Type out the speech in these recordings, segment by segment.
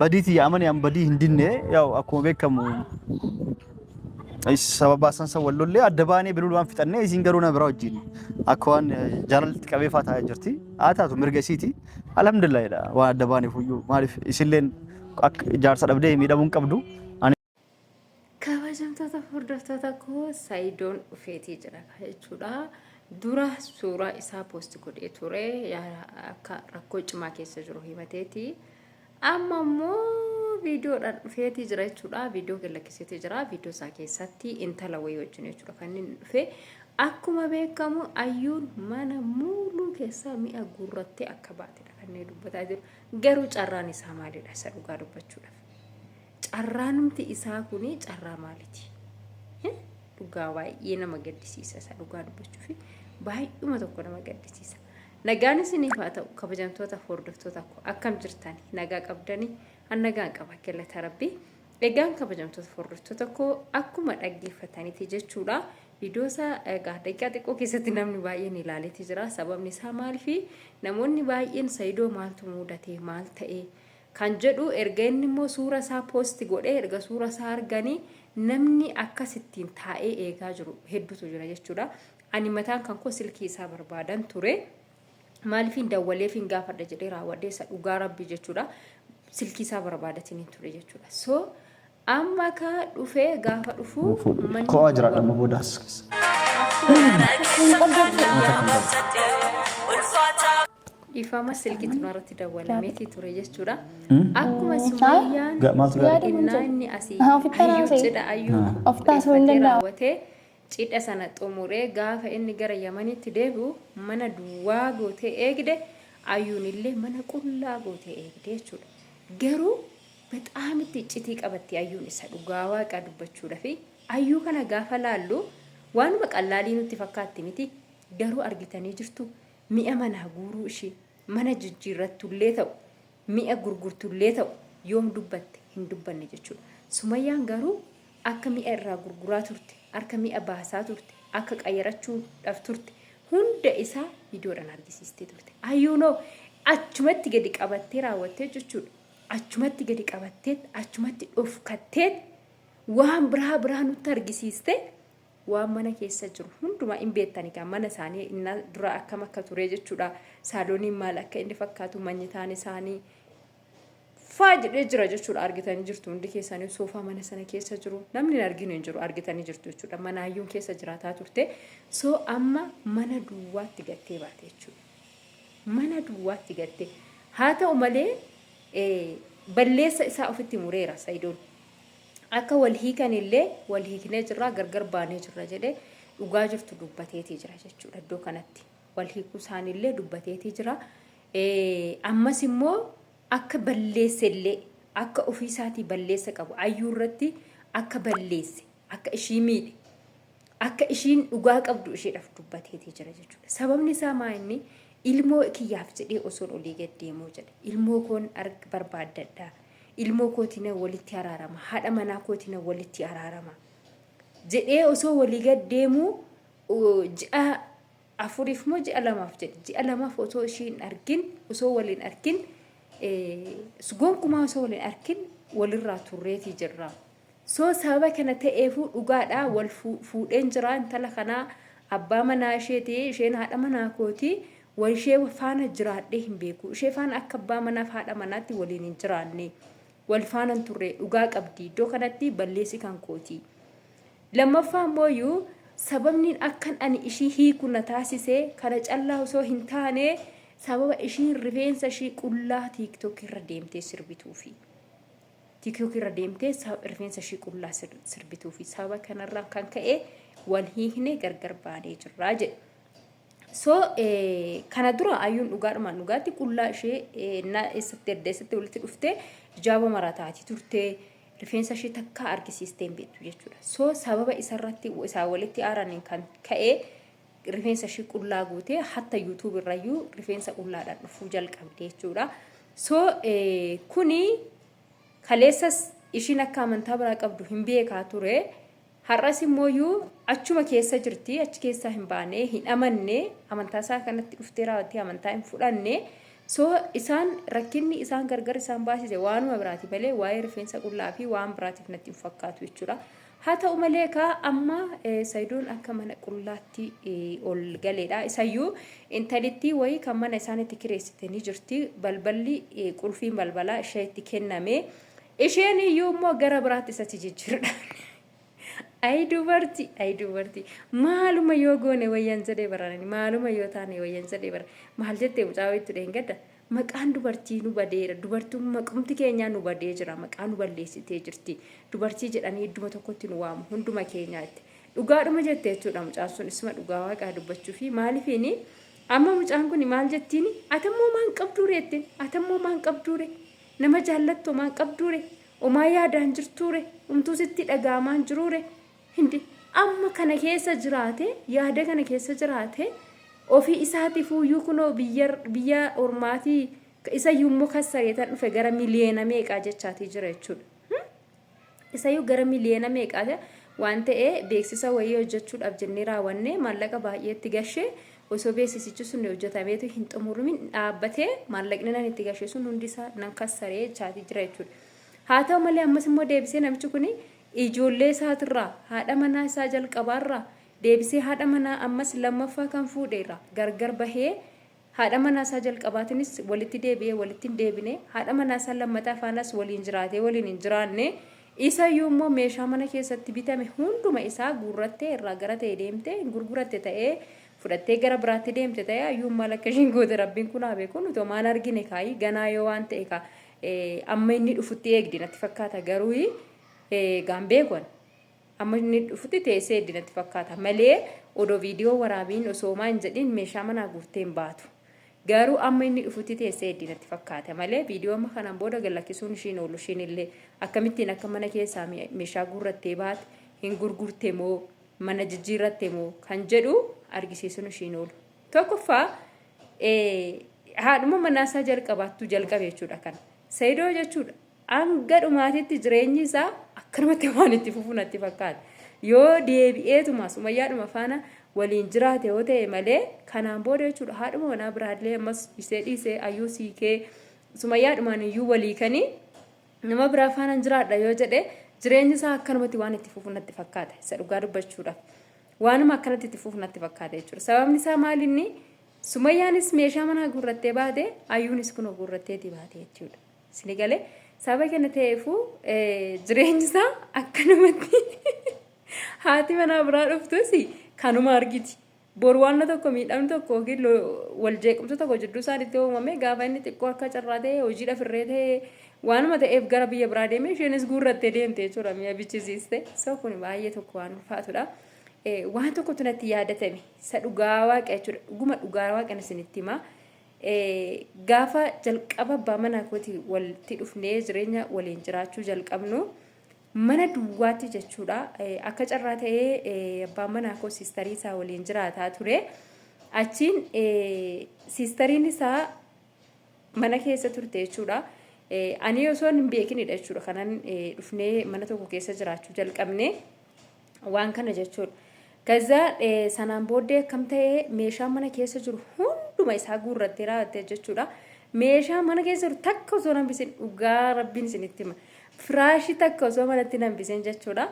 baditi amani am badi hindinne yaw akkuma beekamu sababa san san wallolle addabaane bilul waan fixanne isin garuu na bira wajjin akka waan jaalalti qabee faataa jirti aataatu mirgasiiti alhamdulillah ida waan addabaane fuyyu maalif isilleen jaarsa dhabdee miidhamuun qabdu kabajamtoota hordoftoota koo Saidoon dhufeetii jira jechuudha. Dura suuraa isaa poost godhee ture akka rakkoo cimaa keessa jiru himateeti. Amma immoo viidiyoodhaan dhufeetii jira jechuudha. Viidiyoo gallakkiseetii jira. Viidiyoo isaa keessatti intala wayii wajjin jechuudha kan inni dhufe. Akkuma beekamu ayyuun mana muuluu keessaa mi'a guurrattee akka baatedha kan inni dubbataa jiru. Garuu carraan isaa maalidha isa dhugaa dubbachuudhaaf. Carraanumti isaa kuni carraa maaliti? Dhugaa baay'ee nama gaddisiisa isa dhugaa dubbachuufi baay'uma tokko nama gaddisiisa. Nagaan isiniif haa ta'u kabajamtoota hordoftoota akkam jirtan nagaa qabdanii an nagaan qaba galata rabbii. Egaan kabajamtoota hordoftoota koo akkuma dhaggeeffataniiti jechuudha. Viidiyoo isaa daqiiqaa xiqqoo keessatti namni baay'een ilaaleeti jira. Sababni isaa maaliifi namoonni baay'een Saidoo maaltu mudate maal ta'e kan jedhu erga inni immoo suura isaa poosti godhee erga suura isaa arganii namni akkasittiin taa'ee eegaa jiru hedduutu jira jechuudha. Ani mataan kan koo silkii isaa barbaadan ture. Maaliifin dawwaleefin gaafadha jedhee raawwadhee isa dhugaa rabbii jechuudha. Silkii isaa barbaadatiin ture jechuudha. So amma ka dhufee gaafa dhufu koo ajira dhamma boodaas. Ifama silkii tunarratti dawwalameeti ture jechuudha. Akkuma Sumayyaan inni asii ayyuu cidha ayyuu raawwatee cidha sana xumuree gaafa inni gara Yamanitti deebi'u mana duwwaa gootee eegde ayyuun illee mana qullaa gootee eegde jechuudha. Garuu bexaam itti iccitii qabatti ayyuun isa dhugaa waaqa dubbachuudhaaf ayyuu kana gaafa laallu waanuma qallaalii nutti fakkaatti miti garuu argitanii jirtu. Mi'a mana guuruu ishee mana jijjiirrattullee ta'u mi'a gurgurtullee ta'u yoom dubbatte hin dubbanne jechuudha. Sumayyaan garuu akka mi'a irraa gurguraa turte akka mi'a baasaa turte akka qayyarachuudhaaf turte hunda isaa viidiyoodhaan argisiistee turte. Ayyuunoo achumatti gadi qabattee raawwattee jechuudha. Achumatti gadi qabattee achumatti dhofkattee waan biraa nutti argisiiste. Waan mana keessa jiru hundumaa hin beektani kan mana isaanii inni dura akkam akka ture jechuudha. Saalooniin maal akka inni fakkaatu manyitaan isaanii faa jedhee jira jechuudha. Argitanii jirtu hundi keessanii soofaa mana sana keessa jiru namni hin arginu hin jiru argitanii jirtu jechuudha. Mana ayyuun keessa jiraataa turte. So amma mana duwwaatti gattee baate jechuudha. Mana duwwaatti gattee haa ta'u malee balleessa isaa ofitti mureera Saidoon. Akka wal hiikan illee wal hiiknee jirra gargar baanee jirra jedhee dhugaa jirtu dubbateetii jira jechuudha. Iddoo kanatti wal hiikuu isaaniillee dubbateetii jira. Ammas immoo akka balleesse illee akka ofiisaatii balleessa qabu ayyuu irratti akka balleesse akka ishii miidhe akka ishiin dhugaa qabdu isheedhaaf dubbateetii jira jechuudha. Sababni isaa maa'inni ilmoo kiyyaaf jedhee osoon olii gad deemuu jedhe ilmoo koon barbaaddadhaa. Ilmoo kootina walitti araarama haadha manaa kootina walitti araarama jedhee osoo walii gad deemuu ji'a afuriif moo ji'a lamaaf jedhe ji'a lamaaf osoo ishiin argin osoo waliin argin gonkumaa osoo waliin argin walirraa turreetii jirra. So sababa kana ta'eefuu dhugaadhaa wal fuudheen jira intala kanaa abbaa manaa isheetii isheen haadha manaa kootii wal ishee faana jiraadhee hin beeku ishee faana akka abbaa manaaf haadha manaatti waliin hin jiraanne. Wal faana turre dhugaa qabdi iddoo kanatti balleessi kan kooti. Lammaffaa immoo sababni akkan ani ishii hiiku na taasise kana callaa osoo hin taane sababa ishiin rifeensa ishii qullaa TikTok irra deemtee sirbituufi. TikTok irra deemtee rifeensa ishii qullaa sirbituufi sababa kanarraa kan ka'e wal hiikne gargar baanee jirraa jedhe. So kana dura ayyuun dhugaadhumaan dhugaatti qullaa ishee na eessatti adda eessatti walitti dhuftee jaaba marataati turte rifeensa ishee takka argisiistee hin beektu jechuudha. So sababa isarratti isaa walitti aaraniin kan ka'e rifeensa ishee qullaa guutee hatta YouTube irrayyuu rifeensa qullaadhaan dhufuu jalqabde jechuudha. So kuni kaleessas ishiin akka amantaa biraa qabdu hin beekaa ture. Har'as immoo achuma keessa jirti achi keessaa hin baane hin amanne amantaa isaa kanatti dhuftee raawwattee amantaa hin fudhanne So isaan rakkinni isaan gargar isaan baasise waanuma biraati malee waa'ee rifeensa qullaa fi waan biraatiif natti hin fakkaatu jechuudha. Haa ta'u malee amma Saidoon akka mana qullaatti ol galeedha. Isayyuu intalitti wayii kan mana isaanitti kireessite ni jirti. Balballi qulfiin balbalaa ishee itti kenname. Isheen iyyuu immoo gara biraatti isatti jijjiirudha. Ay dubartii maaluma yoo goone wayyan jedhee baranani maaluma yoo taane wayyan jedhee bara maal jettee mucaa wayittu dheengadda maqaan dubartii nu badeera dubartuun maqumti keenyaa nu badee jira maqaa nu balleessitee jirti dubartii jedhanii idduma tokkotti nu waamu hunduma keenyaatti dhugaadhuma jettee jechuudha mucaan sun isuma dhugaa waaqaa dubbachuu fi maalifiini amma mucaan kun maal jettiini atammoo maan qabduureetti atammoo maan qabduure nama jaallattoo maan qabduure omaa yaadaan jirtuure umtuu sitti dhagaamaan jiruure hindi amma kana keessa jiraate yaada kana keessa jiraate ofii isaati fuuyyuu kunoo biyya ormaatii isa yummoo kassareetan dhufe gara miliyoona meeqaa jechaatii jira jechuudha. Isa yuu gara miliyoona meeqaa waan ta'ee beeksisa wayii hojjechuudhaaf jennee raawwanne maallaqa baay'eetti gashee osoo beeksisichi sun hojjetameetu hin xumuramin dhaabbatee maallaqni nan itti gashee sun hundi isaa nan kassaree jechaatii jira jechuudha. Haa ta'u malee ammas immoo deebisee namichi kuni ijoollee isaatirraa haadha manaa isaa jalqabaarraa deebisee haadha manaa ammas lammaffaa kan fuudheerra gargar bahee haadha manaa isaa jalqabaatinis walitti deebi'ee walitti hin deebine haadha manaa isaa lammataa faanas waliin jiraatee waliin hin jiraanne isayyuu immoo meeshaa mana keessatti bitame hunduma isaa guurrattee irraa gara ta'e deemtee gurguratte ta'ee fudhattee gara biraatti deemte ta'ee ayyuu maal akka ishiin goote rabbiin kun haa beeku nuti maan argine kaayi ganaa yoo waan ta'e ka amma inni dhufutti eegdi natti fakkaata garuu gaambeekon amma inni dhufutti teessee eegdi natti fakkaata malee odoo viidiyoo waraabiin osoo maa hin jedhin meeshaa manaa guurtee hin baatu garuu amma inni dhufutti teessee eegdi natti fakkaata malee viidiyoo amma kanaan booda gallakkisuun ishiin oolu ishiin illee akkamittiin akka mana keessaa meeshaa guurrattee baate hin gurgurte moo mana jijjiirratte moo kan jedhu argisiisuun ishiin oolu tokkoffaa haadhuma manaasaa jalqabaattu jalqabe jechuudha kana Saidoo jechuudha hanga dhumaatitti jireenyi isaa akkanumatti waan itti fufu natti fakkaata yoo deebi'eetuma Sumayyaadhuma faana waliin jiraate yoo ta'e malee kanaan booda jechuudha haadhuma manaa biraallee ammas isee dhiisee ayyuu siikee Sumayyaadhumaan iyyuu waliikanii nama biraa faana jiraadha yoo jedhe jireenyi isaa akkanumatti waan itti fufu natti fakkaata isa dhugaa dubbachuudhaaf waanuma akkanatti itti fufu natti fakkaata jechuudha sababni isaa maalinni Sumayyaanis meeshaa manaa guurrattee baate ayyuunis kunoo guurratteetii baate jechuudha. Sinigale sababa kana ta'eefu jireenyi isaa akkanumatti haati manaa biraa dhuftus kanuma argiti. Boru waan tokko miidhamni tokko yookiin wal jeequmsa tokko jidduu isaaniitti uumame gaafa inni xiqqoo akka carraa ta'e hojiidha firree ta'e waanuma ta'eef gara biyya biraa deeme isheenis guurrattee deemte jechuudha mi'a bichisiiste. So kun baay'ee tokko waan ulfaatudha. Waan tokkotu natti yaadatame isa dhugaa waaqa jechuudha dhuguma dhugaa waaqa isinitti hima. Gaafa jalqaba abbaa manaa kooti walitti dhufnee jireenya waliin jiraachuu jalqabnu mana duwwaatti jechuudha akka carraa ta'ee abbaan manaa koo siistarii isaa waliin jiraataa ture achiin siistariin isaa mana keessa turte jechuudha ani osoo hin beekinidha jechuudha kanan dhufnee mana tokko keessa jiraachuu jalqabne waan kana jechuudha. Kaza sanaan booddee akkam ta'ee meeshaa mana keessa jiru hunduma isaa guurrattee raawwattee jechuudha. Meeshaa mana keessa jiru takka osoo nambisin dhugaa rabbiin isinitti hima. Firaashii takka osoo manatti nambisin jechuudha.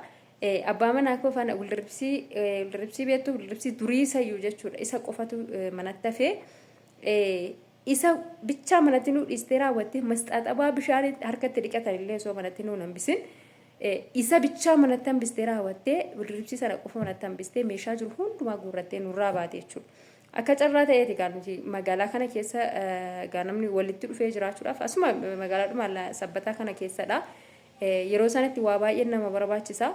Abbaa manaa koo faana uldirribsii beektu uldirribsii durii sayyuu jechuudha. Isa qofatu manatti hafee isa bichaa manatti nuu dhiistee raawwattee masxaaxabaa bishaan harkatti dhiqatan illee osoo manatti nuu nambisin. Isa bichaa manatti hambistee raawwattee uldirribsii sana qofa manatti hambistee meeshaa jiru hundumaa guurrattee nurraa baate jechuudha. Akka carraa ta'eeti kan nuti magaalaa kana keessa namni walitti dhufee jiraachuudhaaf asuma magaalaadhuma sabbataa kana keessadha. Yeroo sanatti waa baay'ee nama barbaachisa.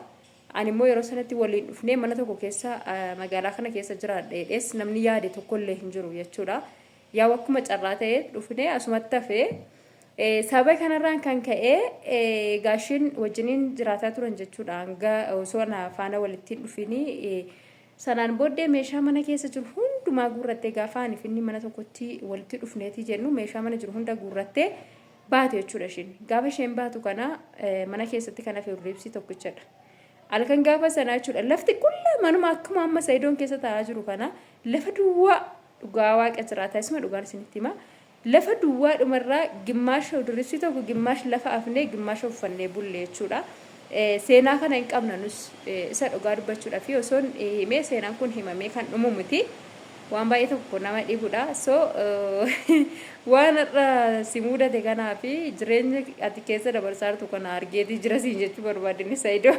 Ani immoo yeroo sanatti waliin dhufnee mana tokko keessa magaalaa kana keessa jiraadhees namni yaade tokkollee hin jiru jechuudha. Yaa akkuma carraa ta'ee dhufnee asumatti hafee sababa kanarraan kan ka'ee gaashin wajjiniin jiraataa turan jechuudha. Hanga osoo faana walitti dhufinii sanaan booddee meeshaa mana keessa jiru hundumaa guurrattee gaafa ani finni mana tokkotti walitti dhufneeti jennu meeshaa mana jiru hunda guurrattee baate jechuudha ishiin. Gaafa isheen baatu kana mana keessatti kan hafe uldirribsii tokkichadha. Halkan gaafa sanaa jechuudha lafti qullaa manuma akkuma amma Saidoon keessa taa'aa jiru kana lafa duwwaa dhugaa waaqa jiraataa isuma dhugaan isinitti hima. lafa duwwaa dhumarraa gimmaasha udurissi tokko gimmaasha lafa afnee gimmaasha uffannee bullee jechuudha. Seenaa kana hin qabna nus isa dhugaa dubbachuudhaaf osoo himee seenaan kun himamee kan dhumu miti. Waan baay'ee tokko nama dhiibudha. So waan irra si mudate kanaa fi jireenya ati keessa dabarsaa jirtu kana argeetii jira siin jechuu barbaadini Saayidoo.